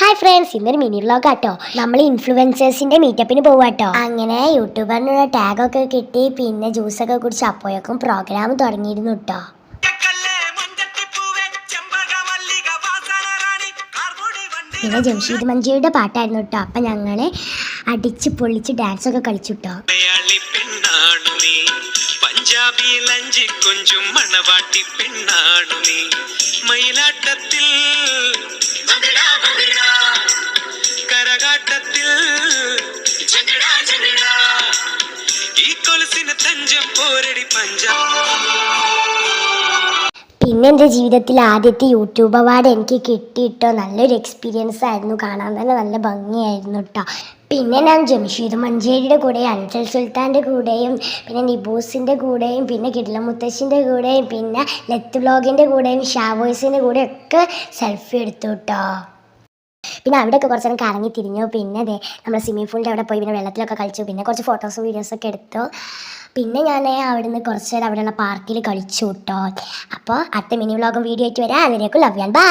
Hi friends, ഇന്നൊരു mini vlog ആട്ടോ. നമ്മൾ ഇൻഫ്ലുവൻസേഴ്സിന്റെ മീറ്റപ്പിന് പോവാട്ടോ. അങ്ങനെ യൂട്യൂബറിനുള്ള ടാഗൊക്കെ കിട്ടി, പിന്നെ ജ്യൂസൊക്കെ കുടിച്ച് അപ്പോഴേക്കും പ്രോഗ്രാം തുടങ്ങിയിരുന്നു കേട്ടോ. പിന്നെ ജംഷീദ് മഞ്ജുയുടെ പാട്ടായിരുന്നു കേട്ടോ. അപ്പം ഞങ്ങൾ അടിച്ച് പൊള്ളിച്ച് ഡാൻസൊക്കെ കളിച്ചു കേട്ടോ. പഞ്ചാബി ലഞ്ചി കൊഞ്ചും മണവാട്ടി പെണ്ണാണു നീ മയിലാട്ടത്തിൽ കരകാട്ടത്തിൽ ഈ കൊലസിന് തഞ്ചം പോരടി പഞ്ചാബ്. പിന്നെ എൻ്റെ ജീവിതത്തിൽ ആദ്യത്തെ യൂട്യൂബ് അവാർഡ് എനിക്ക് കിട്ടിയിട്ടോ. നല്ലൊരു എക്സ്പീരിയൻസ് ആയിരുന്നു, കാണാൻ തന്നെ നല്ല ഭംഗിയായിരുന്നു കേട്ടോ. പിന്നെ ഞാൻ ജംഷീദ് മഞ്ചേരിയുടെ കൂടെയും അൻസൽ സുൽത്താൻ്റെ കൂടെയും പിന്നെ നിബൂസിൻ്റെ കൂടെയും പിന്നെ കിടിലം മുത്തശ്ശിൻ്റെ കൂടെയും പിന്നെ ലെത്ത് വ്ലോഗിൻ്റെ കൂടെയും ഷാവോയ്സിൻ്റെ കൂടെയും ഒക്കെ സെൽഫി എടുത്തു കേട്ടോ. പിന്നെ അവിടെയൊക്കെ കുറച്ച് നേരം കറങ്ങി തിരിഞ്ഞു. പിന്നെ അതെ നമ്മൾ സ്വിമ്മിംഗ് പൂളിൻ്റെ അവിടെ പോയി പിന്നെ വെള്ളത്തിലൊക്കെ കളിച്ചു. പിന്നെ കുറച്ച് ഫോട്ടോസും വീഡിയോസൊക്കെ എടുത്തു. പിന്നെ ഞാൻ അവിടുന്ന് കുറച്ച് നേരം അവിടെയുള്ള പാർക്കിൽ കളിച്ചു കേട്ടോ. അപ്പോൾ അടുത്ത മിനി വ്ലോഗും വീഡിയോ ആയിട്ട് വരാം. അതിലേക്ക് ലവ് യാൻ ബൈ.